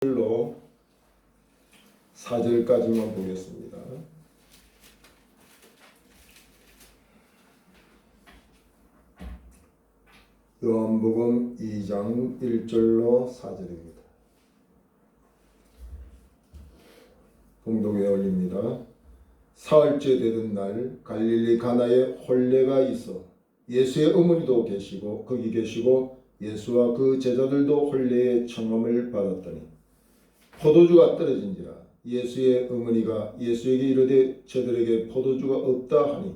1절로 4절까지만 보겠습니다. 요한복음 2장 1절로 4절입니다. 봉독에 올립니다. 사흘째 되던 날 갈릴리 가나에 혼례가 있어 예수의 어머니도 거기 계시고 예수와 그 제자들도 혼례의 청함을 받았더니 포도주가 떨어진지라 예수의 어머니가 예수에게 이르되 저들에게 포도주가 없다 하니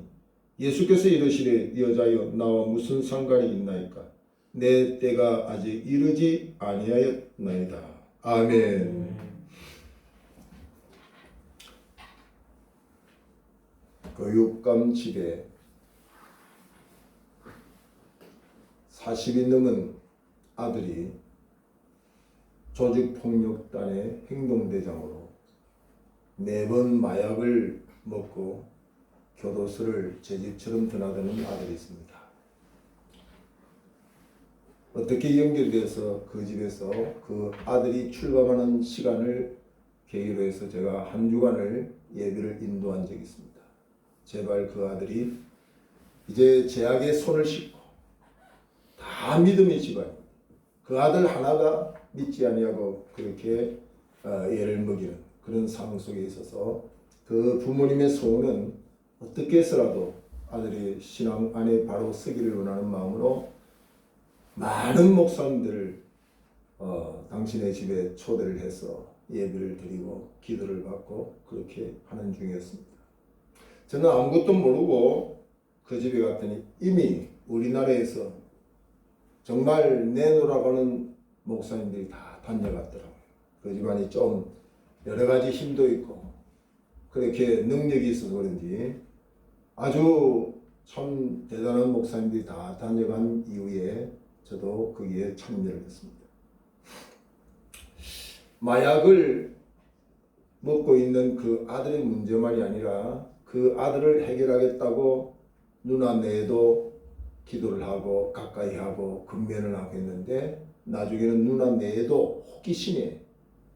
예수께서 이르시되 여자여 나와 무슨 상관이 있나이까 내 때가 아직 이르지 아니하였나이다. 아멘. 교육감 집에 40이 넘은 아들이 조직폭력단의 행동대장으로 4번 마약을 먹고 교도소를 제 집처럼 드나드는 아들이 있습니다. 어떻게 연결돼서 그 집에서 그 아들이 출감하는 시간을 계기로 해서 제가 한 주간을 예배를 인도한 적이 있습니다. 제발 그 아들이 이제 제약에 손을 씻고 다 믿음의 집안입니다. 그 아들 하나가 믿지 아니하고 그렇게 애를 먹이는 그런 상황 속에 있어서 그 부모님의 소원은 어떻게 해서라도 아들이 신앙 안에 바로 서기를 원하는 마음으로 많은 목사님들을 당신의 집에 초대를 해서 예배를 드리고 기도를 받고 그렇게 하는 중이었습니다. 저는 아무것도 모르고 그 집에 갔더니 이미 우리나라에서 정말 내놓으라고 하는 목사님들이 다 다녀갔더라고요. 그 집안이 좀 여러 가지 힘도 있고 그렇게 능력이 있어서 그런지 아주 참 대단한 목사님들이 다 다녀간 이후에 저도 거기에 참여를 했습니다. 마약을 먹고 있는 그 아들의 문제만이 아니라 그 아들을 해결하겠다고 누나 내에도 기도를 하고 가까이 하고 근면을 하고 했는데 나중에는 누나 내에도 호기심에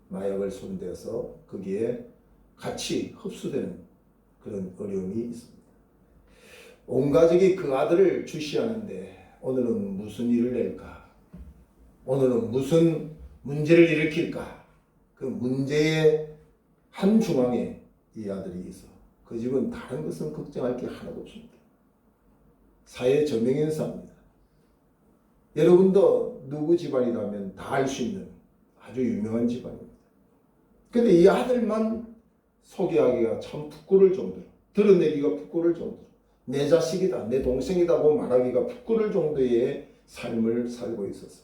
마약을 손대서 거기에 같이 흡수되는 그런 어려움이 있습니다. 온 가족이 그 아들을 주시하는데 오늘은 무슨 일을 낼까? 오늘은 무슨 문제를 일으킬까? 그 문제의 한 중앙에 이 아들이 있어. 그 집은 다른 것은 걱정할 게 하나도 없습니다. 사회 저명인사입니다. 여러분도 누구 집안이라면 다 알 수 있는 아주 유명한 집안입니다. 근데 이 아들만 소개하기가 참 부끄러울 정도로 드러내기가 부끄러울 정도로 내 자식이다 내 동생이다고 말하기가 부끄러울 정도의 삶을 살고 있어서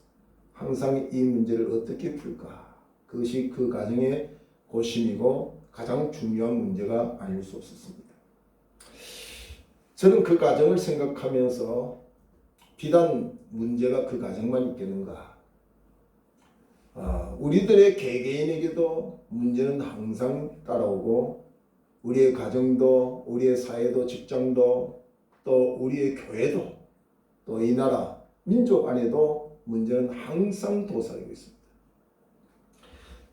항상 이 문제를 어떻게 풀까 그것이 그 가정의 고심이고 가장 중요한 문제가 아닐 수 없었습니다. 저는 그 가정을 생각하면서 비단 문제가 그 가정만 있겠는가? 우리들의 개개인에게도 문제는 항상 따라오고 우리의 가정도 우리의 사회도 직장도 또 우리의 교회도 또 이 나라 민족 안에도 문제는 항상 도사리고 있습니다.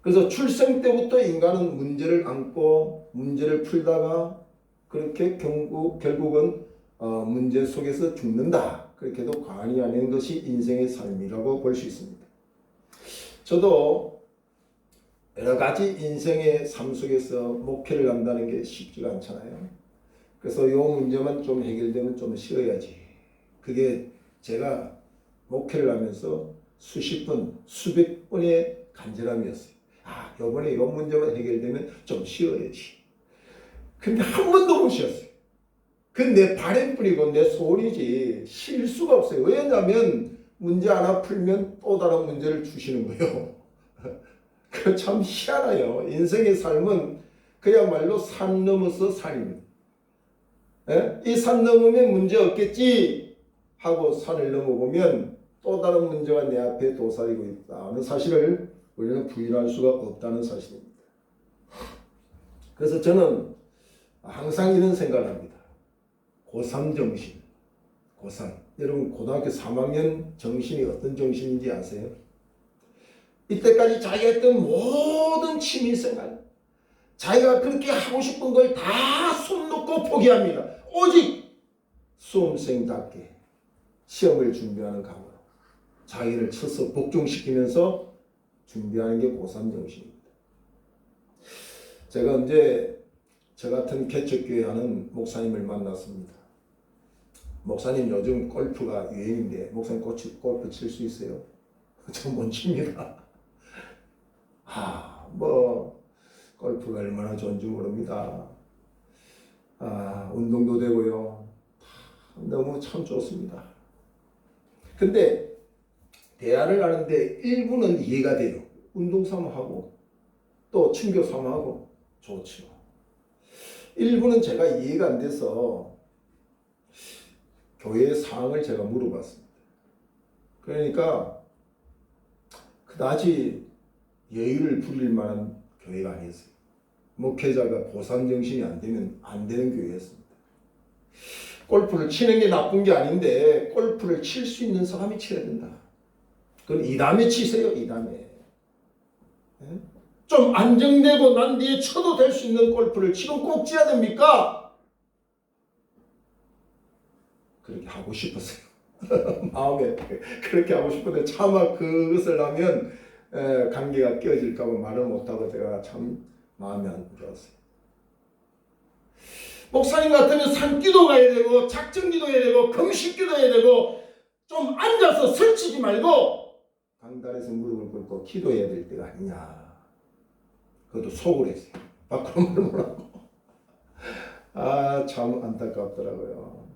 그래서 출생 때부터 인간은 문제를 안고 문제를 풀다가 그렇게 결국은 문제 속에서 죽는다. 그렇게도 과언이 아닌 것이 인생의 삶이라고 볼 수 있습니다. 저도 여러 가지 인생의 삶 속에서 목표를 한다는 게 쉽지가 않잖아요. 그래서 이 문제만 좀 해결되면 좀 쉬어야지. 그게 제가 목회를 하면서 수십 번, 수백 번의 간절함이었어요. 이번에 이 문제만 해결되면 좀 쉬어야지. 근데 한 번도 못 쉬었어요. 그건 내 바램뿐이고 내 소원이지 쉴 수가 없어요. 왜냐하면 문제 하나 풀면 또 다른 문제를 주시는 거예요. 그 참 희한해요. 인생의 삶은 그야말로 산 넘어서 산입니다. 이 산 넘으면 문제 없겠지 하고 산을 넘어보면 또 다른 문제가 내 앞에 도사리고 있다는 사실을 우리는 부인할 수가 없다는 사실입니다. 그래서 저는 항상 이런 생각을 합니다. 고3 정신. 고3. 여러분 고등학교 3학년 정신이 어떤 정신인지 아세요? 이때까지 자기가 했던 모든 취미생활, 자기가 그렇게 하고 싶은 걸 다 손 놓고 포기합니다. 오직 수험생답게 시험을 준비하는 각오로 자기를 쳐서 복종시키면서 준비하는 게 고3 정신입니다. 제가 언제 저 같은 개척교회 하는 목사님을 만났습니다. 목사님 요즘 골프가 유행인데 목사님 골프 칠 수 있어요? 저 못 칩니다. 골프가 얼마나 좋은지 모릅니다. 운동도 되고요. 너무 참 좋습니다. 근데 대화를 하는데 일부는 이해가 돼요. 운동 삼아하고 또 친교 삼아하고 좋죠. 일부는 제가 이해가 안 돼서 교회 상황을 제가 물어봤습니다. 그러니까 그다지 여유를 부릴 만한 교회가 아니었어요. 목회자가 보상 정신이 안 되면 안 되는 교회였습니다. 골프를 치는 게 나쁜 게 아닌데 골프를 칠 수 있는 사람이 쳐야 된다. 그럼 이 다음에 치세요. 이 다음에 좀 안정되고 난 뒤에 쳐도 될 수 있는 골프를 지금 꼭 쳐야 됩니까? 그렇게 하고 싶었어요. 마음에 그렇게 하고 싶은데 차마 그것을 하면 관계가 깨어질까 봐 말을 못하고 제가 참 마음이 안 좋았어요. 목사님 같으면 산기도 가야 되고 작정기도 해야 되고 금식기도 해야 되고 좀 앉아서 설치지 말고 강단에서 무릎을 꿇고 기도해야 될 때가 아니냐. 그것도 속으로 했어요. 밖으로 말을 못하고. 참 안타깝더라고요.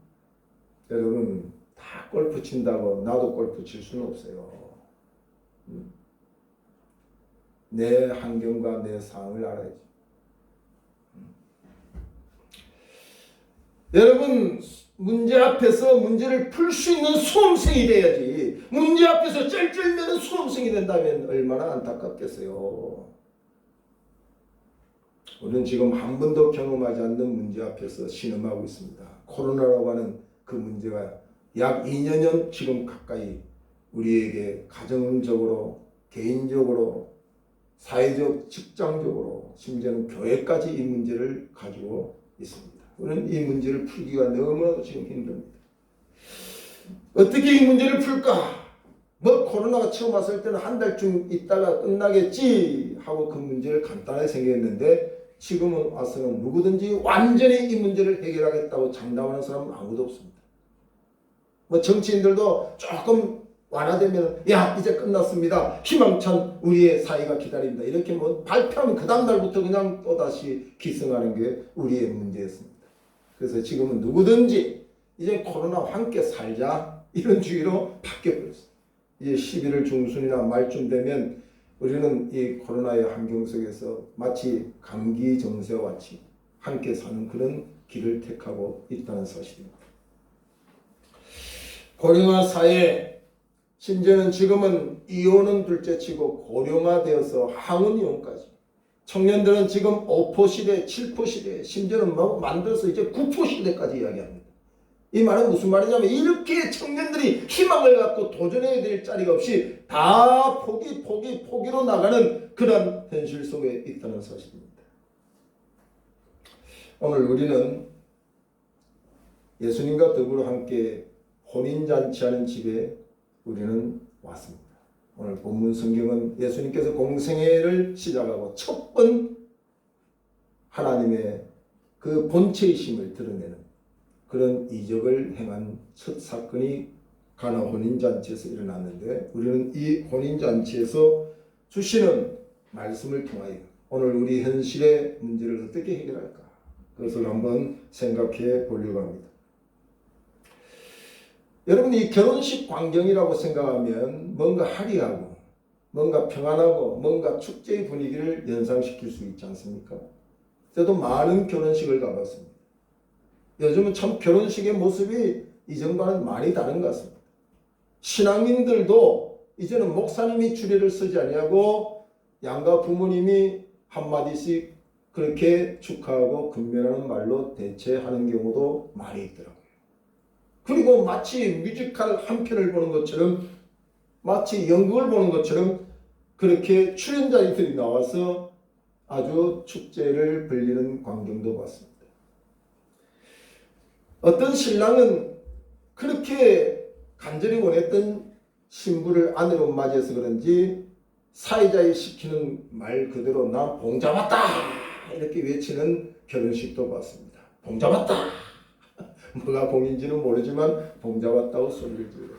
여러분 다 골프 친다고 나도 골프 칠 수는 없어요. 내 환경과 내 상황을 알아야지. 여러분 문제 앞에서 문제를 풀 수 있는 수험생이 돼야지. 문제 앞에서 쩔쩔매는 수험생이 된다면 얼마나 안타깝겠어요. 우리는 지금 한 번도 경험하지 않는 문제 앞에서 신음하고 있습니다. 코로나라고 하는 그 문제가 약 2년여 지금 가까이 우리에게 가정적으로 개인적으로 사회적 직장적으로 심지어는 교회까지 이 문제를 가지고 있습니다. 우리는 이 문제를 풀기가 너무나도 지금 힘듭니다. 어떻게 이 문제를 풀까? 코로나가 처음 왔을 때는 한 달쯤 있다가 끝나겠지 하고 그 문제를 간단하게 생각했는데 지금은 와서는 누구든지 완전히 이 문제를 해결하겠다고 장담하는 사람은 아무도 없습니다. 정치인들도 조금 완화되면 이제 끝났습니다. 희망찬 우리의 사회가 기다립니다. 이렇게 발표하면 그 다음 날부터 그냥 또다시 기승하는 게 우리의 문제였습니다. 그래서 지금은 누구든지 이제 코로나와 함께 살자 이런 주의로 바뀌어버렸어요. 이제 11월 중순이나 말쯤 되면 우리는 이 코로나의 환경 속에서 마치 감기 정세와 같이 함께 사는 그런 길을 택하고 있다는 사실입니다. 고령화 사회, 심지어는 지금은 이혼은 둘째치고 고령화되어서 항원 이혼까지. 청년들은 지금 5% 시대, 7% 시대, 심지어는 만들어서 이제 9% 시대까지 이야기합니다. 이 말은 무슨 말이냐면 이렇게 청년들이 희망을 갖고 도전해야 될 자리가 없이 다 포기로 나가는 그런 현실 속에 있다는 사실입니다. 오늘 우리는 예수님과 더불어 함께 혼인잔치하는 집에 우리는 왔습니다. 오늘 본문 성경은 예수님께서 공생애를 시작하고 첫 번 하나님의 그 본체이심을 드러내는 그런 이적을 행한 첫 사건이 가나 혼인잔치에서 일어났는데 우리는 이 혼인잔치에서 주시는 말씀을 통하여 오늘 우리 현실의 문제를 어떻게 해결할까 그것을 한번 생각해 보려고 합니다. 여러분 이 결혼식 광경이라고 생각하면 뭔가 화려하고 뭔가 평안하고 뭔가 축제의 분위기를 연상시킬 수 있지 않습니까? 저도 많은 결혼식을 가봤습니다. 요즘은 참 결혼식의 모습이 이전과는 많이 다른 것 같습니다. 신앙인들도 이제는 목사님이 주례를 서지 아니하고 양가 부모님이 한마디씩 그렇게 축하하고 근면하는 말로 대체하는 경우도 많이 있더라고요. 그리고 마치 뮤지컬 한 편을 보는 것처럼 마치 연극을 보는 것처럼 그렇게 출연자들이 나와서 아주 축제를 벌리는 광경도 봤습니다. 어떤 신랑은 그렇게 간절히 원했던 신부를 아내로 맞이해서 그런지 사회자의 시키는 말 그대로 나 봉 잡았다 이렇게 외치는 결혼식도 봤습니다. 봉 잡았다. 뭐가 봉인지는 모르지만 봉 잡았다고 소리를 지르고,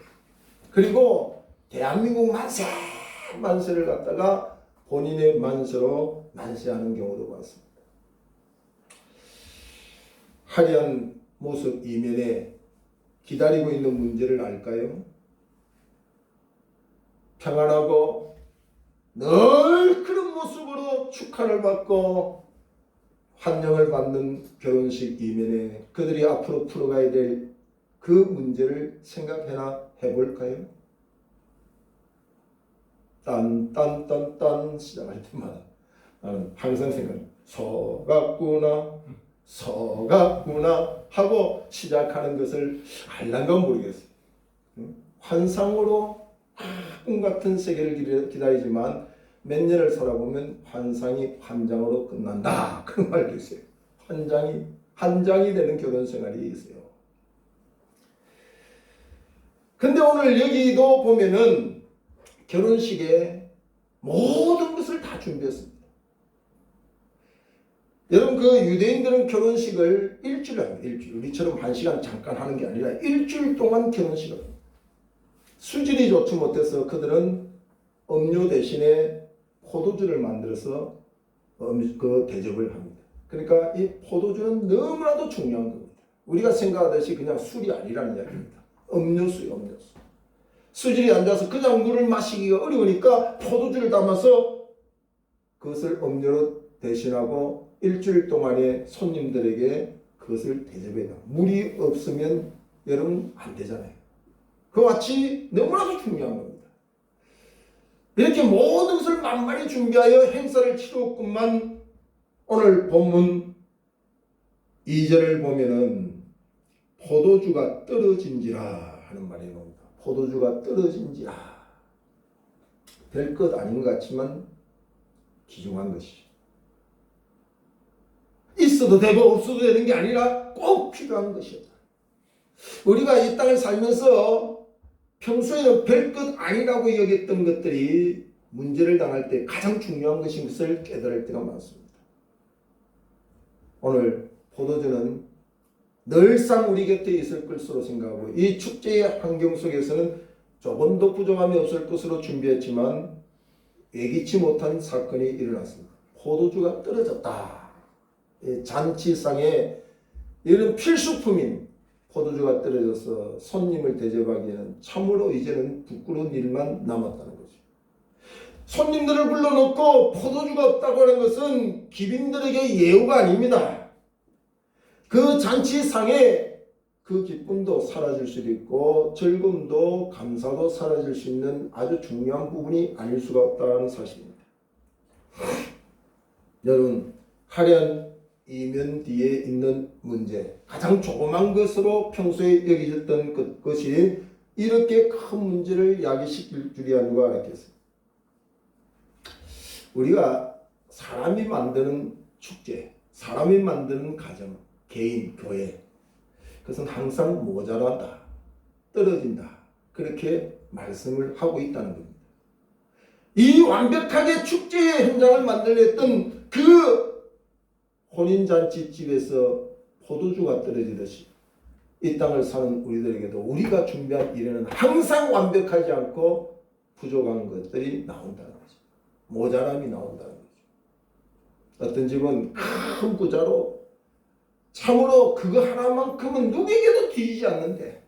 그리고 대한민국 만세 만세를 갖다가 본인의 만세로 만세하는 경우도 봤습니다. 화려한 모습 이면에 기다리고 있는 문제를 알까요? 평안하고 늘 그런 모습으로 축하를 받고 환영을 받는 결혼식 이면에 그들이 앞으로 풀어가야 될 그 문제를 생각해나 해볼까요? 딴딴딴딴 시작할 때마다 나는 항상 생각합니다. 서갔구나 하고 시작하는 것을 알란가 모르겠어요. 환상으로 꿈 같은 세계를 기다리지만 몇 년을 살아보면 환상이 환장으로 끝난다. 그런 말도 있어요. 환장이 되는 결혼 생활이 있어요. 근데 오늘 여기도 보면은 결혼식에 모든 것을 다 준비했습니다. 여러분, 그 유대인들은 결혼식을 일주일 합니다. 일주일. 우리처럼 1시간 잠깐 하는 게 아니라 일주일 동안 결혼식을 합니다. 수질이 좋지 못해서 그들은 음료 대신에 포도주를 만들어서 그 대접을 합니다. 그러니까 이 포도주는 너무나도 중요한 겁니다. 우리가 생각하듯이 그냥 술이 아니라는 이야기입니다. 음료수예요, 음료수. 수질이 안 좋아서 그냥 물을 마시기가 어려우니까 포도주를 담아서 그것을 음료로 대신하고 일주일 동안에 손님들에게 그것을 대접해요. 물이 없으면 여러분 안 되잖아요. 그와 같이 너무나도 중요한 겁니다. 이렇게 모든 것을 만만히 준비하여 행사를 치렀건만 오늘 본문 2절을 보면은 포도주가 떨어진지라 하는 말이 나옵니다. 포도주가 떨어진지라. 될 것 아닌 것 같지만 귀중한 것이죠. 있어도 되고 없어도 되는 게 아니라 꼭 필요한 것이었다. 우리가 이 땅을 살면서 평소에는 별 것 아니라고 여겼던 것들이 문제를 당할 때 가장 중요한 것인 것을 깨달을 때가 많습니다. 오늘 포도주는 늘상 우리 곁에 있을 것으로 생각하고 이 축제의 환경 속에서는 조금도 부정함이 없을 것으로 준비했지만 예기치 못한 사건이 일어났습니다. 포도주가 떨어졌다. 잔치상에 이런 필수품인 포도주가 떨어져서 손님을 대접하기에는 참으로 이제는 부끄러운 일만 남았다는 거죠. 손님들을 불러놓고 포도주가 없다고 하는 것은 기빈들에게 예우가 아닙니다. 그 잔치상에 그 기쁨도 사라질 수도 있고 즐거움도 감사도 사라질 수 있는 아주 중요한 부분이 아닐 수가 없다는 사실입니다. 여러분, 화려한 이면 뒤에 있는 문제, 가장 조그만 것으로 평소에 여기셨던 것이 이렇게 큰 문제를 야기시킬 줄이야 누가 알았겠어요? 우리가 사람이 만드는 축제, 사람이 만드는 가정, 개인, 교회, 그것은 항상 모자란다, 떨어진다, 그렇게 말씀을 하고 있다는 겁니다. 이 완벽하게 축제의 현장을 만들었던 그 혼인잔치집에서 포도주가 떨어지듯이 이 땅을 사는 우리들에게도 우리가 준비한 일에는 항상 완벽하지 않고 부족한 것들이 나온다는 거죠. 모자람이 나온다는 거죠. 어떤 집은 큰 부자로 참으로 그거 하나만큼은 누구에게도 뒤지지 않는데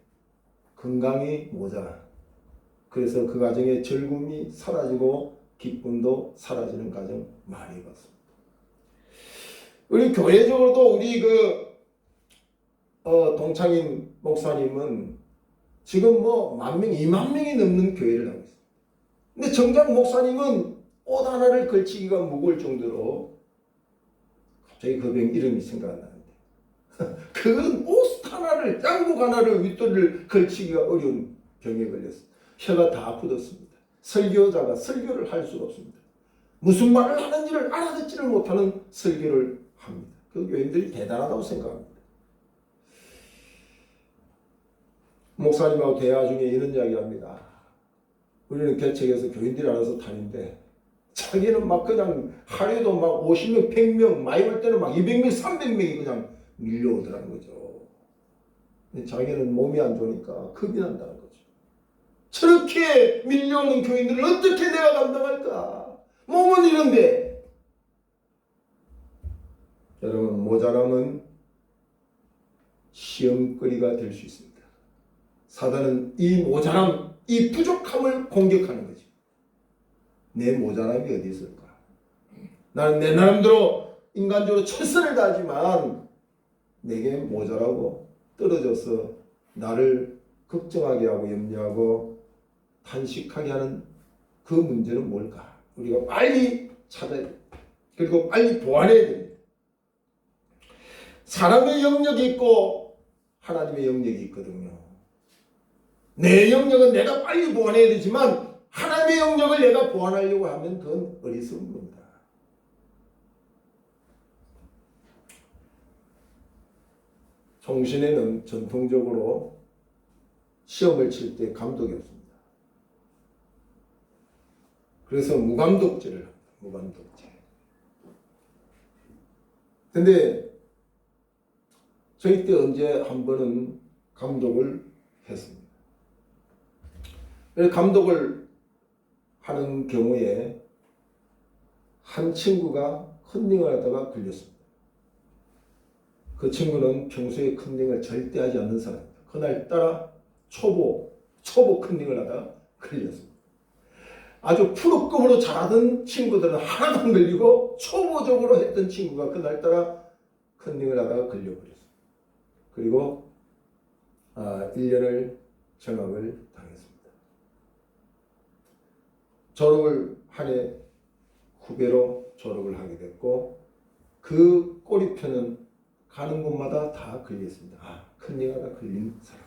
건강이 모자라. 그래서 그 가정의 즐거움이 사라지고 기쁨도 사라지는 가정 많이 봤습니다. 우리 교회적으로도 우리 동창인 목사님은 지금 뭐 10,000명, 20,000명이 넘는 교회를 하고 있습니다. 근데 정작 목사님은 옷 하나를 걸치기가 무거울 정도로 갑자기 그 병 이름이 생각 안 나는데 그건 옷 하나를, 양복 하나를 윗도리를 걸치기가 어려운 병에 걸렸어요. 혀가 다 굳었습니다. 설교자가 설교를 할 수가 없습니다. 무슨 말을 하는지를 알아듣지를 못하는 설교를 합니다. 그 교인들이 대단하다고 생각합니다. 목사님하고 대화 중에 이런 이야기 합니다. 우리는 개척에서 교인들이 알아서 다니는데 자기는 막 그냥 하루에도 막 50명, 100명, 많이 올 때는 막 200명, 300명이 그냥 밀려오더라는 거죠. 자기는 몸이 안 좋으니까 겁이 난다는 거죠. 저렇게 밀려오는 교인들을 어떻게 내가 감당할까? 몸은 이런데. 여러분, 모자람은 시험거리가 될 수 있습니다. 사단은 이 모자람, 이 부족함을 공격하는 거죠. 내 모자람이 어디 있을까? 나는 내 나름대로 인간적으로 최선을 다하지만 내게 모자라고 떨어져서 나를 걱정하게 하고 염려하고 탄식하게 하는 그 문제는 뭘까? 우리가 빨리 찾아야 됩니다. 그리고 빨리 보완해야 됩니다. 사람의 영역이 있고 하나님의 영역이 있거든요. 내 영역은 내가 빨리 보완해야 되지만 하나님의 영역을 내가 보완하려고 하면 그건 어리석은 겁니다. 총신에는 전통적으로 시험을 칠 때 감독이 없습니다. 그래서 무감독제를 합니다. 무감독제. 근데 저희 때 언제 한 번은 감독을 했습니다. 감독을 하는 경우에 한 친구가 컨닝을 하다가 걸렸습니다. 그 친구는 평소에 컨닝을 절대 하지 않는 사람입니다. 그날따라 초보 컨닝을 하다가 걸렸습니다. 아주 프로급으로 잘하던 친구들은 하나도 안 걸리고 초보적으로 했던 친구가 그날따라 컨닝을 하다가 걸려버렸습니다. 그리고 1년을 정학을 당했습니다. 졸업을 한 해 후배로 졸업을 하게 됐고 그 꼬리표는 가는 곳마다 다 걸렸습니다. 컨닝하다 걸린 사람.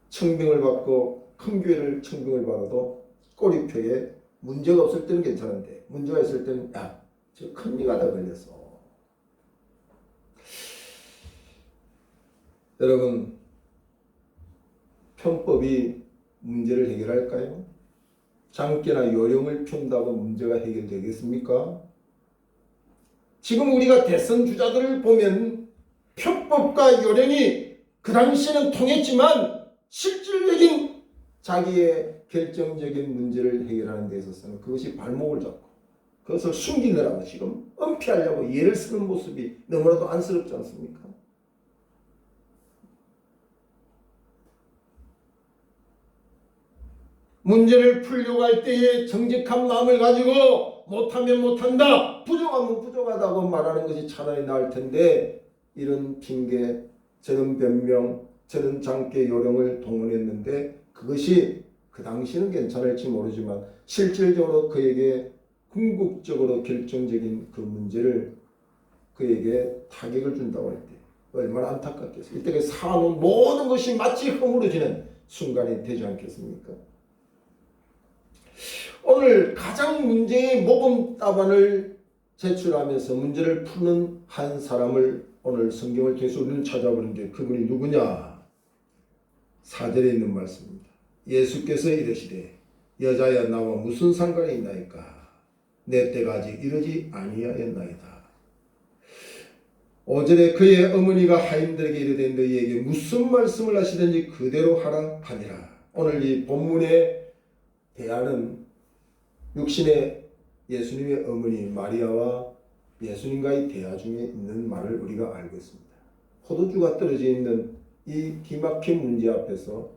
청빙을 받고 큰 교회를 청빙을 받아도 꼬리표에 문제가 없을 때는 괜찮은데 문제가 있을 때는 저 컨닝하다 걸렸어. 여러분, 편법이 문제를 해결할까요? 장깨나 요령을 핀다고 문제가 해결되겠습니까? 지금 우리가 대선 주자들을 보면 편법과 요령이 그 당시에는 통했지만 실질적인 자기의 결정적인 문제를 해결하는 데 있어서는 그것이 발목을 잡고 그것을 숨기느라고 지금 은폐하려고 예를 쓰는 모습이 너무나도 안쓰럽지 않습니까? 문제를 풀려고 할 때에 정직한 마음을 가지고 못하면 못한다, 부족하면 부족하다고 말하는 것이 차라리 나을 텐데 이런 핑계, 저런 변명, 저런 장깨 요령을 동원했는데 그것이 그 당시는 괜찮을지 모르지만 실질적으로 그에게 궁극적으로 결정적인 그 문제를 그에게 타격을 준다고 할 때 얼마나 안타깝겠어요. 이때 사놓은 모든 것이 마치 허물어지는 순간이 되지 않겠습니까? 오늘 가장 문제의 모범 답안을 제출하면서 문제를 푸는 한 사람을 오늘 성경을 통해서 우리는 찾아보는데 그분이 누구냐? 4절에 있는 말씀입니다. 예수께서 이르시되 여자야 나와 무슨 상관이 있나이까? 내 때가 아직 이르지 아니하였나이다. 5절에 그의 어머니가 하인들에게 이르되 너희에게 무슨 말씀을 하시든지 그대로 하라 하니라. 오늘 이 본문의 대화는 육신의 예수님의 어머니 마리아와 예수님과의 대화 중에 있는 말을 우리가 알고 있습니다. 포도주가 떨어져 있는 이 기막힌 문제 앞에서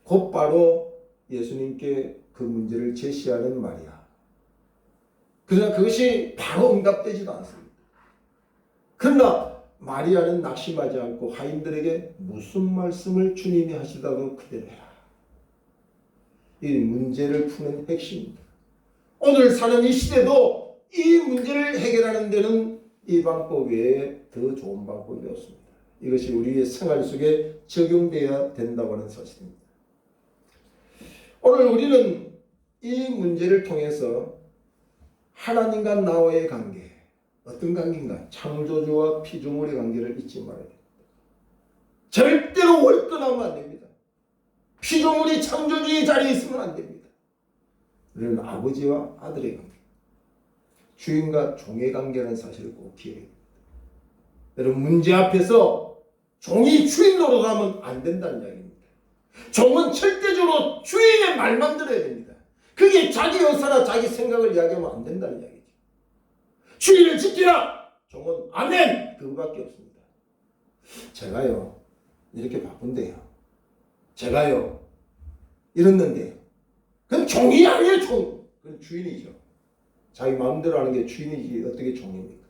곧바로 예수님께 그 문제를 제시하는 마리아. 그러나 그것이 바로 응답되지도 않습니다. 그러나 마리아는 낙심하지 않고 하인들에게 무슨 말씀을 주님이 하시다도 그대로 해라. 이 문제를 푸는 핵심입니다. 오늘 사는 이 시대도 이 문제를 해결하는 데는 이 방법 외에 더 좋은 방법이 없습니다. 이것이 우리의 생활 속에 적용되어야 된다고 하는 사실입니다. 오늘 우리는 이 문제를 통해서 하나님과 나와의 관계, 어떤 관계인가? 창조주와 피조물의 관계를 잊지 말아야 됩니다. 절대로 월권하면 안 됩니다. 피조물이 창조주의 자리에 있으면 안 됩니다. 우리는 아버지와 아들의 관계, 주인과 종의 관계라는 사실을 꼭 기억해야 됩니다. 여러분, 문제 앞에서 종이 주인 노릇하면 안 된다는 이야기입니다. 종은 절대적으로 주인의 말만 들어야 됩니다. 그게 자기 의사나 자기 생각을 이야기하면 안 된다는 이야기죠. 주인을 지키라! 종은 아멘! 그거밖에 없습니다. 제가요, 이렇게 바쁜데요. 제가요, 이랬는데요. 그건 종이 아니에요, 종. 그건 주인이죠. 자기 마음대로 하는 게 주인이지 어떻게 종입니까?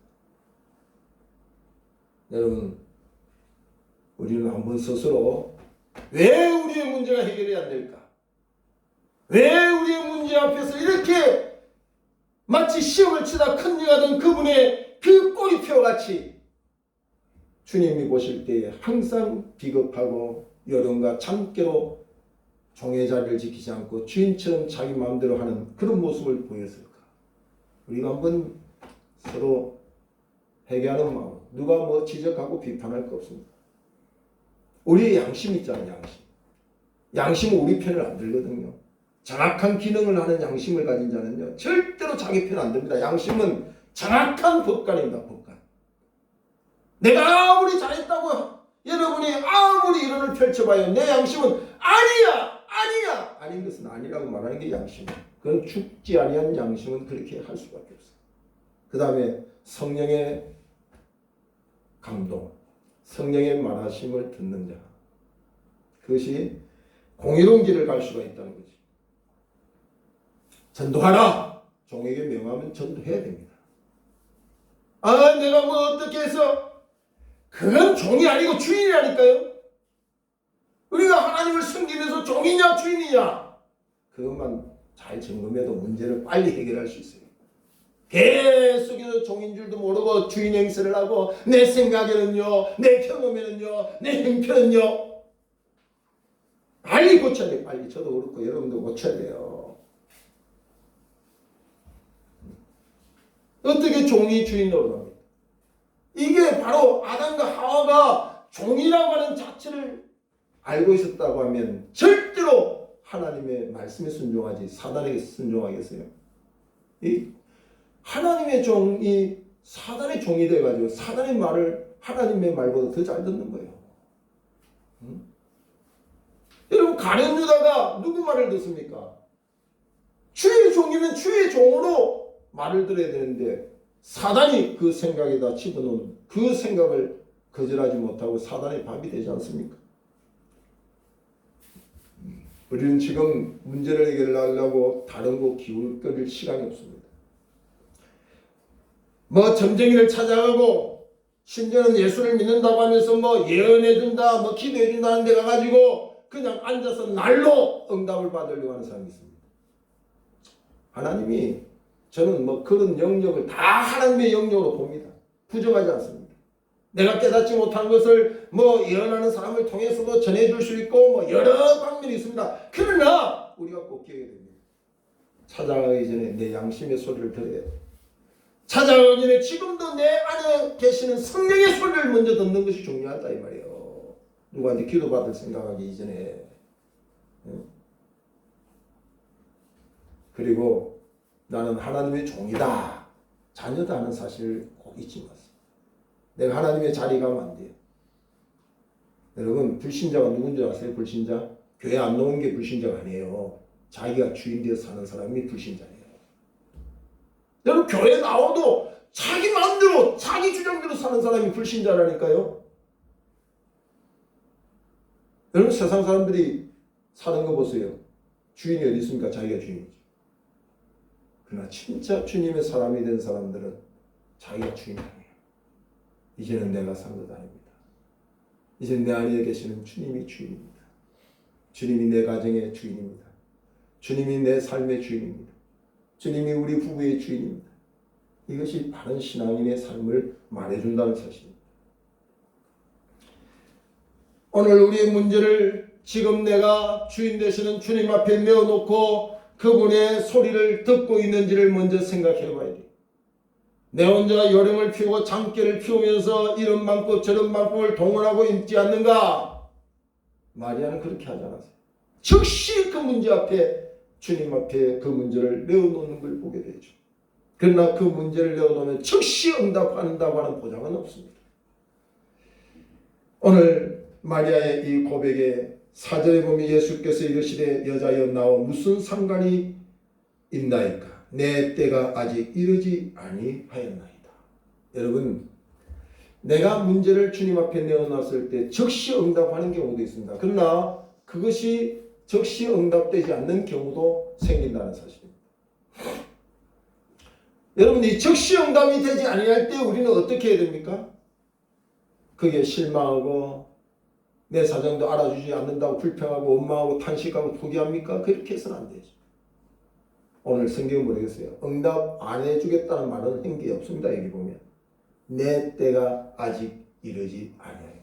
여러분, 우리는 한번 스스로 왜 우리의 문제가 해결이 안 될까? 왜 우리의 문제 앞에서 이렇게 마치 시험을 치다 큰일가 된 그분의 그 꼬리표같이 주님이 보실 때에 항상 비겁하고 여론과 참깨로 종의 자리를 지키지 않고 주인처럼 자기 마음대로 하는 그런 모습을 보였을까? 우리가 한번 서로 회개하는 마음, 누가 뭐 지적하고 비판할 거 없습니다. 우리의 양심 있잖아요, 양심. 양심은 우리 편을 안 들거든요. 정확한 기능을 하는 양심을 가진 자는요, 절대로 자기 편 안 듭니다. 양심은 정확한 법관입니다, 법관. 내가 아무리 잘했다고 여러분이 아무리 이론을 펼쳐봐요, 내 양심은 아니야, 아니야. 아닌 것은 아니라고 말하는 게 양심이에요. 그건 죽지 아니한 양심은 그렇게 할 수밖에 없어요. 그 다음에 성령의 감동, 성령의 말하심을 듣는 자, 그것이 공의로운 길을 갈 수가 있다는 거지. 전도하라! 종에게 명하면 전도해야 됩니다. 아, 내가 뭐 어떻게 해서, 그건 종이 아니고 주인이라니까요. 우리가 하나님을 섬기면서 종이냐 주인이냐, 그것만 잘 점검해도 문제를 빨리 해결할 수 있어요. 계속해서 종인 줄도 모르고 주인 행세를 하고, 내 생각에는요, 내 경험에는요, 내 행편은요, 빨리 고쳐야 돼요. 빨리. 저도 그렇고 여러분도 고쳐야 돼요. 어떻게 종이 주인 노릇합니까? 이게 바로 아담과 하와가 종이라고 하는 자체를 알고 있었다고 하면 절대로 하나님의 말씀에 순종하지 사단에게 순종하겠어요? 이 하나님의 종이 사단의 종이 돼가지고 사단의 말을 하나님의 말보다 더 잘 듣는 거예요. 여러분, 가룟 유다가 누구 말을 듣습니까? 주의 종이면 주의 종으로 말을 들어야 되는데 사단이 그 생각에다 집어넣은 그 생각을 거절하지 못하고 사단의 밥이 되지 않습니까? 우리는 지금 문제를 해결하려고 다른 거 기울거릴 시간이 없습니다. 뭐 점쟁이를 찾아가고 심지어는 예수를 믿는다고 하면서 뭐 예언해준다, 뭐 기도해준다는 데 가가지고 그냥 앉아서 날로 응답을 받으려고 하는 사람이 있습니다. 하나님이, 저는 뭐 그런 영역을 다 하나님의 영역으로 봅니다. 부정하지 않습니다. 내가 깨닫지 못한 것을 뭐 예언하는 사람을 통해서도 전해줄 수 있고 뭐 여러 방면이 있습니다. 그러나 우리가 꼭 기억해야 됩니다. 찾아가기 전에 내 양심의 소리를 들어야 돼요. 찾아가기 전에 지금도 내 안에 계시는 성령의 소리를 먼저 듣는 것이 중요하다 이 말이에요. 누구한테 기도받을 생각하기 이전에. 그리고 나는 하나님의 종이다, 자녀다 하는 사실을 꼭 잊지 마세요. 내가 하나님의 자리 가면 안 돼요. 여러분, 불신자가 누군지 아세요? 불신자? 교회 안 나오는 게 불신자가 아니에요. 자기가 주인 되어 사는 사람이 불신자예요. 여러분, 교회 나와도 자기 마음대로 자기 주장대로 사는 사람이 불신자라니까요. 여러분, 세상 사람들이 사는 거 보세요. 주인이 어디 있습니까? 자기가 주인이죠. 그러나 진짜 주님의 사람이 된 사람들은 자기가 주인이 아니에요. 이제는 내가 산 것 아닙니다. 이제 내 안에 계시는 주님이 주인입니다. 주님이 내 가정의 주인입니다. 주님이 내 삶의 주인입니다. 주님이 우리 부부의 주인입니다. 이것이 바른 신앙인의 삶을 말해준다는 사실입니다. 오늘 우리의 문제를 지금 내가 주인 되시는 주님 앞에 내어놓고 그분의 소리를 듣고 있는지를 먼저 생각해 봐야 돼. 내 혼자 요령을 피우고 장깨를 피우면서 이런 방법 저런 방법을 동원하고 있지 않는가? 마리아는 그렇게 하지 않았어요. 즉시 그 문제 앞에 주님 앞에 그 문제를 내어놓는 걸 보게 되죠. 그러나 그 문제를 내어놓으면 즉시 응답한다고 하는 보장은 없습니다. 오늘 마리아의 이 고백에 4절에 보면 예수께서 이르시되 여자여 나와 무슨 상관이 있나이까? 내 때가 아직 이르지 아니하였나이다. 여러분, 내가 문제를 주님 앞에 내어놨을 때 즉시 응답하는 경우도 있습니다. 그러나 그것이 즉시 응답되지 않는 경우도 생긴다는 사실입니다. 여러분, 이 즉시 응답이 되지 아니할 때 우리는 어떻게 해야 됩니까? 그게 실망하고 내 사정도 알아주지 않는다고 불평하고 원망하고 탄식하고 포기합니까? 그렇게 해서는 안 되죠. 오늘 성경은 모르겠어요. 응답 안 해주겠다는 말은 행기에 없습니다. 여기 보면 내 때가 아직 이르지 아니하니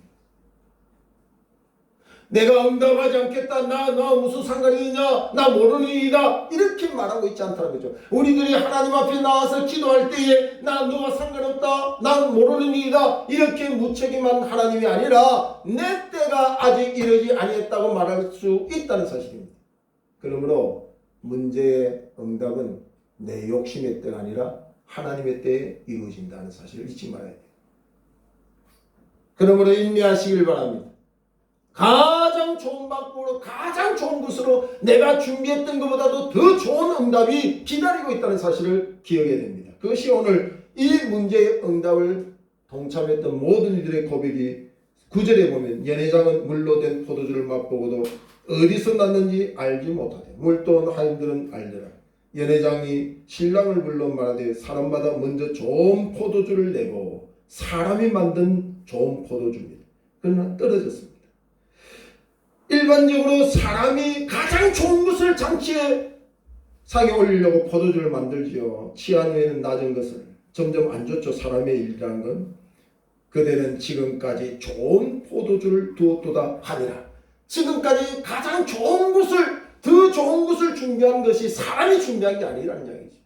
내가 응답하지 않겠다. 나 무슨 상관이 있냐? 나 모르는 일이다. 이렇게 말하고 있지 않다는 거죠. 우리들이 하나님 앞에 나와서 기도할 때에 나 너와 상관없다. 난 모르는 일이다. 이렇게 무책임한 하나님이 아니라 내 때가 아직 이르지 아니했다고 말할 수 있다는 사실입니다. 그러므로 문제의 응답은 내 욕심의 때가 아니라 하나님의 때에 이루어진다는 사실을 잊지 말아야 돼요. 그러므로 인내하시길 바랍니다. 가장 좋은 방법으로 가장 좋은 것으로 내가 준비했던 것보다도 더 좋은 응답이 기다리고 있다는 사실을 기억해야 됩니다. 그것이 오늘 이 문제의 응답을 동참했던 모든 이들의 고백이 9절에 보면 연회장은 물로 된 포도주를 맛보고도 어디서 났는지 알지 못하되 물도온 하인들은 알더라. 연회장이 신랑을 불러 말하되 사람마다 먼저 좋은 포도주를 내고 사람이 만든 좋은 포도주입니다. 그러나 떨어졌습니다. 일반적으로 사람이 가장 좋은 것을 잔치에 상에 올리려고 포도주를 만들지요. 취한 후에는 낮은 것을 점점 안 좋죠. 사람의 일이라는 건. 그대는 지금까지 좋은 포도주를 두었도다 하니라. 지금까지 가장 좋은 것을 더 좋은 것을 준비한 것이 사람이 준비한 게 아니라는 이야기죠.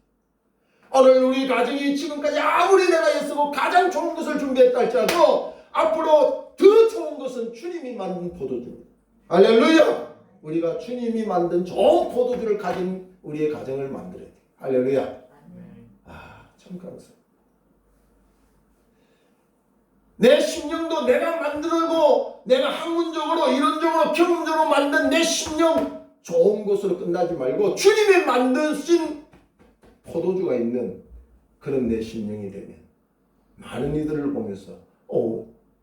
오늘 우리 가정이 지금까지 아무리 내가 애쓰고 가장 좋은 것을 준비했다 할지라도 앞으로 더 좋은 것은 주님이 만든 포도주입니다. 할렐루야! 우리가 주님이 만든 좋은 포도주를 가진 우리의 가정을 만들어야 돼. 할렐루야! 참 감사합니다. 내 심령도 내가 만들고 내가 학문적으로 이론적으로 경험적으로 만든 내 심령 좋은 것으로 끝나지 말고 주님이 만드신 포도주가 있는 그런 내 심령이 되면 많은 이들을 보면서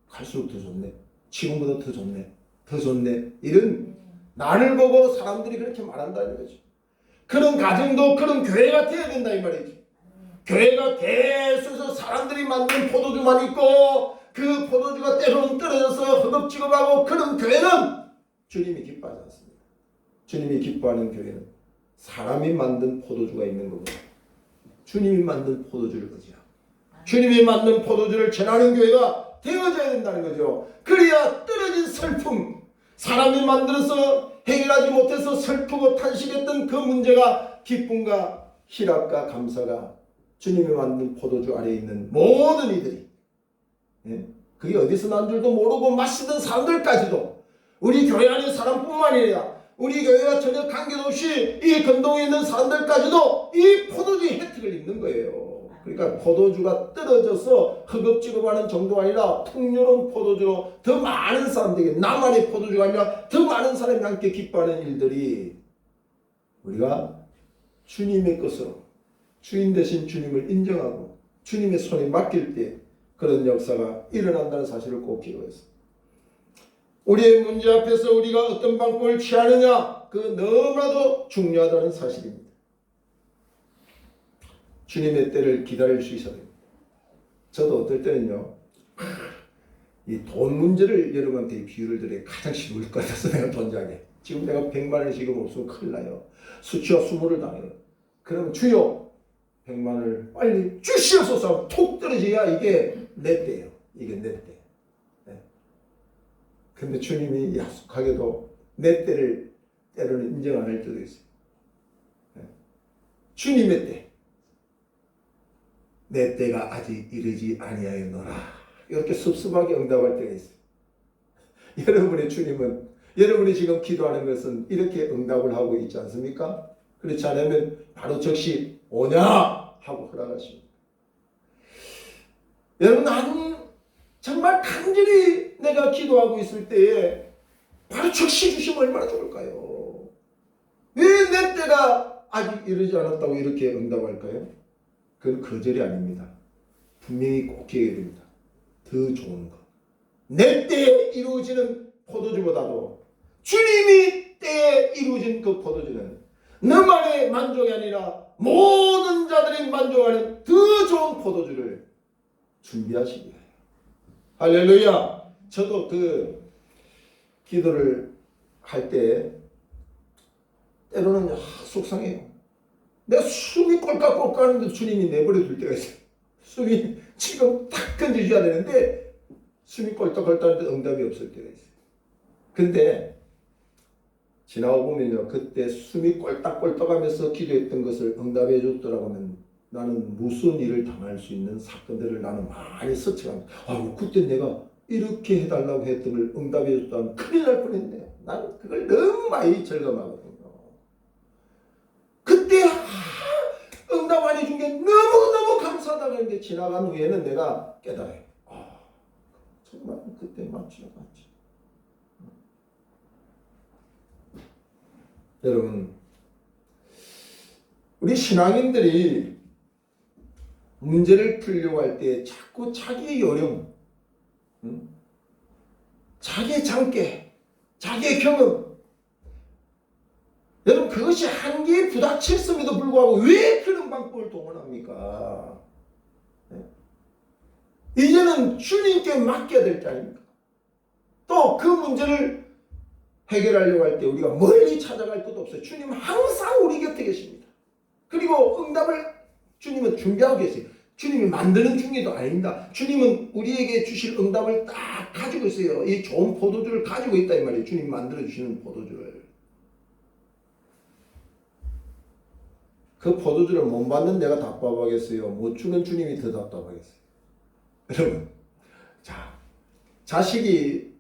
갈수록 더 좋네. 지금보다 더 좋네. 더 좋네. 이런 나를 보고 사람들이 그렇게 말한다는 거죠. 그런 가정도 그런 교회가 되어야 된다 이 말이지. 교회가 계속해서 사람들이 만든 포도주만 있고 그 포도주가 때로는 떨어져서 허겁지겁하고 그런 교회는 주님이 기뻐하지 않습니다. 주님이 기뻐하는 교회는 사람이 만든 포도주가 있는 것보다 주님이 만든 포도주를 의지하고 주님이 만든 포도주를 전하는 교회가 되어져야 된다는 거죠. 그래야 떨어진 슬픔, 사람이 만들어서 해결하지 못해서 슬프고 탄식했던 그 문제가 기쁨과 희락과 감사가 주님이 만든 포도주 아래에 있는 모든 이들이 그게 어디서 난 줄도 모르고 마시던 사람들까지도 우리 교회 안에 사람뿐만 아니라 우리 교회와 전혀 관계도 없이 이 건동에 있는 사람들까지도 이 포도주의 혜택을 입는 거예요. 그러니까 포도주가 떨어져서 허겁지겁하는 정도가 아니라 풍요로운 포도주로 더 많은 사람들에게 나만의 포도주가 아니라 더 많은 사람이 함께 기뻐하는 일들이 우리가 주님의 것으로 주인 되신 주님을 인정하고 주님의 손에 맡길 때 그런 역사가 일어난다는 사실을 꼭 기억했습니다. 우리의 문제 앞에서 우리가 어떤 방법을 취하느냐 그 너무나도 중요하다는 사실입니다. 주님의 때를 기다릴 수 있어야 됩니다. 저도 어떨 때는요 이 돈 문제를 여러분한테 비유를 드려 가장 쉬울 것 같아서 내가 돈자게 지금 내가 100만 원이 지금 없으면 큰일 나요. 수치와 수모를 당해요. 그럼 주여 100만 원을 빨리 주시옵소서 톡 떨어져야 이게 내 때예요. 이게 내 때. 근데 주님이 약속하게도 내 때를 때로는 인정 안 할 때도 있어요. 주님의 때, 내 때가 아직 이르지 아니하였노라. 이렇게 섭섭하게 응답할 때가 있어요. 여러분의 주님은, 여러분이 지금 기도하는 것은 이렇게 응답을 하고 있지 않습니까? 그렇지 않으면 바로 즉시 오냐 하고 허락하십니다. 여러분, 나는 정말 간절히 내가 기도하고 있을 때에 바로 즉시 주시면 얼마나 좋을까요? 왜 내 때가 아직 이르지 않았다고 이렇게 응답할까요? 그건 거절이 아닙니다. 분명히 꼭 기억해야 됩니다. 더 좋은 것. 내 때에 이루어지는 포도주보다도 주님이 때에 이루어진 그 포도주는 너만의 만족이 아니라 모든 자들이 만족하는 더 좋은 포도주를 준비하시기 위하여. 할렐루야. 저도 그 기도를 할 때 때로는 속상해요. 내가 숨이 꼴깍꼴깍 하는데 주님이 내버려 둘 때가 있어요. 숨이 지금 탁 건져줘야 되는데 숨이 꼴깍꼴깍 하는데 응답이 없을 때가 있어요. 근데 지나고 보면요, 그때 숨이 꼴딱꼴딱 하면서 기도했던 것을 응답해 줬더라고 하면 나는 무슨 일을 당할 수 있는 사건들을 나는 많이 스쳐갑니다. 아유, 그때 내가 이렇게 해달라고 했던 걸 응답해 줬다면 큰일 날 뻔했네. 나는 그걸 너무 많이 절감하거든요. 그때 응답 안 해준 게 너무너무 감사하다고 했는데 지나간 후에는 내가 깨달아요. 아, 정말 그때 맞지. 여러분, 우리 신앙인들이 문제를 풀려고 할 때 자꾸 자기의 요령, 자기의 장깨, 자기의 경험, 여러분 그것이 한계에 부닥쳤음에도 불구하고 왜 그런 방법을 동원합니까? 이제는 주님께 맡겨야 될 게 아닙니까? 또 그 문제를 해결하려고 할 때 우리가 멀리 찾아갈 것도 없어요. 주님은 항상 우리 곁에 계십니다. 그리고 응답을 주님은 준비하고 계세요. 주님이 만드는 중에도 아닙니다. 주님은 우리에게 주실 응답을 딱 가지고 있어요. 이 좋은 포도주를 가지고 있다 이 말이에요. 주님 만들어 주시는 포도주를. 그 포도주를 못 받는 내가 답답하겠어요? 못 주는 주님이 더 답답하겠어요? 여러분, 자, 자식이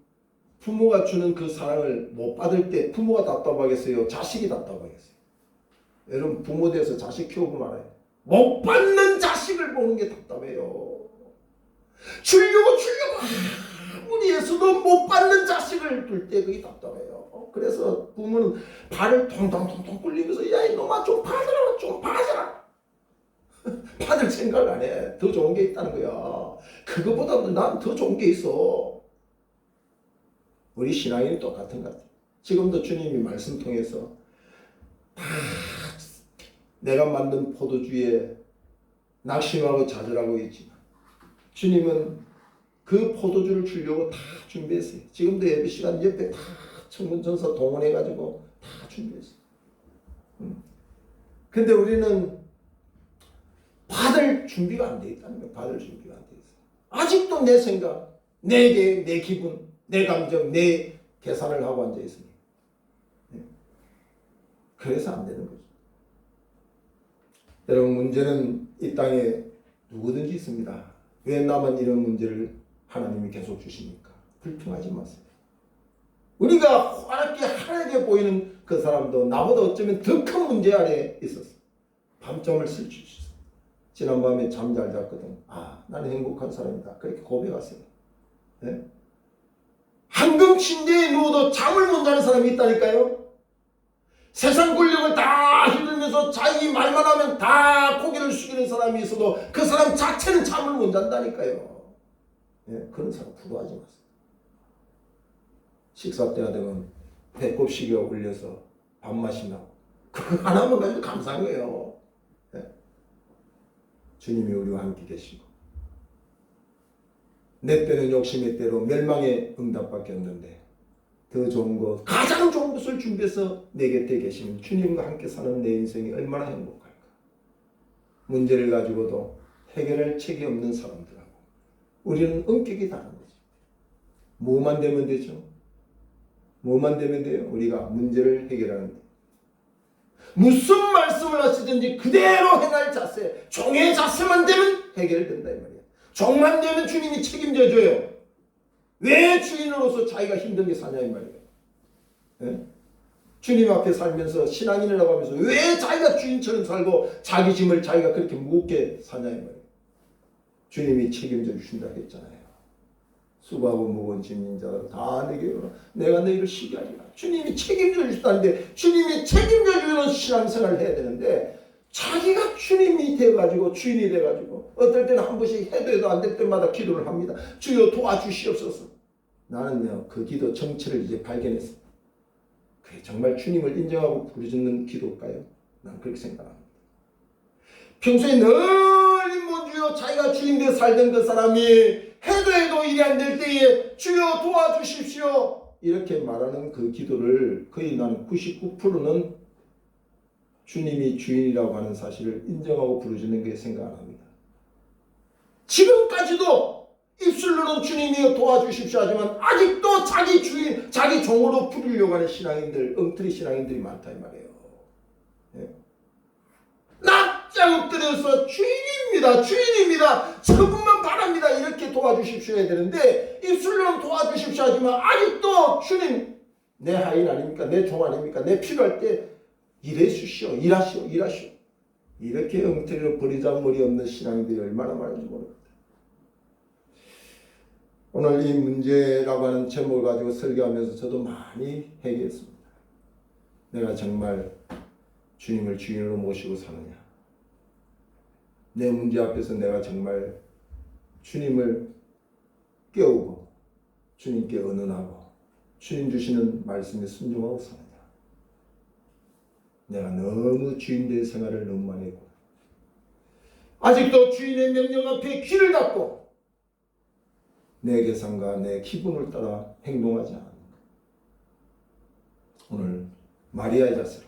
부모가 주는 그 사랑을 못 받을 때 부모가 답답하겠어요? 자식이 답답하겠어요? 여러분, 부모 돼서 자식 키워보면 알아요. 못 받는 자식을 보는 게 답답해요. 주려고 아무리 해서도 못 받는 자식을 둘 때 그게 답답해요. 그래서 부모는 발을 통통통통 굴리면서 야 이놈아 좀 받아라 좀 받아라. 받을 생각을 안 해. 더 좋은 게 있다는 거야. 그거보다도 난 더 좋은 게 있어. 우리 신앙인이 똑같은 것 같아요. 지금도 주님이 말씀 통해서 다 내가 만든 포도주에 낙심하고 좌절하고 있지만 주님은 그 포도주를 주려고 다 준비했어요. 지금도 예배 시간 옆에 다 청문전사 동원해가지고 다 준비했어요. 근데 우리는 받을 준비가 안 돼 있다는 거예요. 받을 준비가 안 돼 있어요. 아직도 내 생각, 내 기분, 내 감정, 내 계산을 하고 앉아 있습니다. 그래서 안 되는 거죠. 여러분, 문제는 이 땅에 누구든지 있습니다. 왜 나만 이런 문제를 하나님이 계속 주십니까? 불평하지 마세요. 우리가 환하게 보이는 그 사람도 나보다 어쩌면 더 큰 문제 안에 있었어. 밤잠을 쓸 수 있어. 지난밤에 잠 잘 잤거든. 아, 나는 행복한 사람이다. 그렇게 고백했어요. 네? 황금 침대에 누워도 잠을 못 자는 사람이 있다니까요. 세상 권력을 다 휘둘면서 자기 말만 하면 다 고개를 숙이는 사람이 있어도 그 사람 자체는 잠을 못 잔다니까요. 네? 그런 사람 부러워하지 마세요. 식사 때가 되면 배꼽 시계가 울려서 밥맛이 나고 그거 하나만 가지고 감사한 거예요. 네? 주님이 우리와 함께 계시고 내 때는 욕심의 때로 멸망의 응답밖에 없는데 더 좋은 것, 가장 좋은 것을 준비해서 내 곁에 계시는 주님과 함께 사는 내 인생이 얼마나 행복할까. 문제를 가지고도 해결할 책이 없는 사람들하고 우리는 성격이 다른 거죠. 뭐만 되면 되죠? 뭐만 되면 돼요? 우리가 문제를 해결하는데 무슨 말씀을 하시든지 그대로 행할 자세, 종의 자세만 되면 해결된다 이 말이야. 종만 되면 주님이 책임져 줘요. 왜 주인으로서 자기가 힘든 게 사냐 이 말이에요. 예? 주님 앞에 살면서 신앙인이라고 하면서 왜 자기가 주인처럼 살고 자기 짐을 자기가 그렇게 무겁게 사냐 이 말이에요. 주님이 책임져 주신다 했잖아요. 수고하고 무거운 짐진 자들 다 내게 오라. 내가 너희를 쉬게 하리라. 주님이 책임져 주신다는데 주님이 책임져 주는 신앙생활을 해야 되는데 자기가 주님이 돼가지고 주인이 돼가지고 어떨 때는 한 번씩 해도 안 될 때마다 기도를 합니다. 주여 도와주시옵소서. 나는요 그 기도 정체를 이제 발견했습니다. 그게 정말 주님을 인정하고 부르짖는 기도일까요? 난 그렇게 생각합니다. 평소에 늘 인본주의로 자기가 주인 되어 살던 그 사람이 해도 일이 안 될 때에 주여 도와주십시오 이렇게 말하는 그 기도를 거의 나는 99%는 주님이 주인이라고 하는 사실을 인정하고 부르짖는 게 생각 안 합니다. 지금까지도 입술로는 주님이여 도와주십시오 하지만 아직도 자기 주인, 자기 종으로 부르려고 하는 신앙인들, 엉터리 신앙인들이 많다 이 말이에요. 예? 납작 엎드려서 주인입니다. 저분만 바랍니다. 이렇게 도와주십시오 해야 되는데 입술로는 도와주십시오 하지만 아직도 주님 내 하인 아닙니까? 내 종 아닙니까? 내 필요할 때 일하시오. 이렇게 엉터리로 버리장머리 없는 신앙인들이 얼마나 많은지 모릅니다. 오늘 이 문제라고 하는 제목을 가지고 설교하면서 저도 많이 회개했습니다. 내가 정말 주님을 주인으로 모시고 사느냐? 내 문제 앞에서 내가 정말 주님을 깨우고 주님께 언언하고 주님 주시는 말씀에 순종하고 사느냐? 내가 너무 주인의 생활을 너무 많이 했고 아직도 주인의 명령 앞에 귀를 닫고 내 계산과 내 기분을 따라 행동하지 않는다. 오늘 마리아의 자세로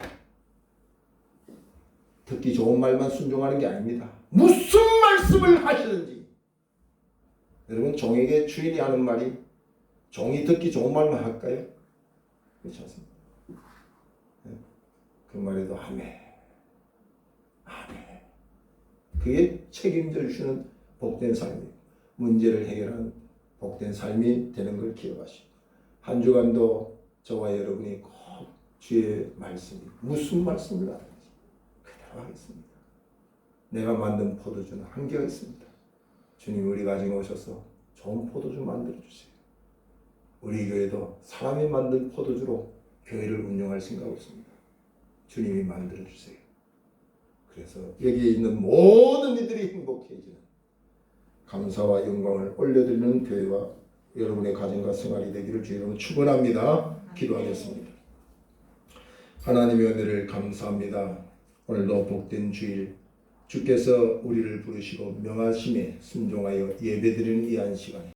듣기 좋은 말만 순종하는 게 아닙니다. 무슨 말씀을 하시든지 여러분 종에게 주인이 하는 말이 종이 듣기 좋은 말만 할까요? 그렇지 않습니다. 그 말에도 아멘. 그게 책임져 주시는 복된 삶이에요. 문제를 해결하는 복된 삶이 되는 걸 기억하시고 한 주간도 저와 여러분이 꼭 주의 말씀이 무슨 말씀을 하든지 그대로 하겠습니다. 내가 만든 포도주는 한계가 있습니다. 주님 우리 가정에 오셔서 좋은 포도주 만들어주세요. 우리 교회도 사람이 만든 포도주로 교회를 운영할 생각이 있습니다. 주님이 만들어주세요. 그래서 여기에 있는 모든 이들이 행복해지는 감사와 영광을 올려드리는 교회와 여러분의 가정과 생활이 되기를 주 이름으로 축원합니다. 기도하겠습니다. 하나님의 은혜를 감사합니다. 오늘도 복된 주일 주께서 우리를 부르시고 명하심에 순종하여 예배드리는 이 한 시간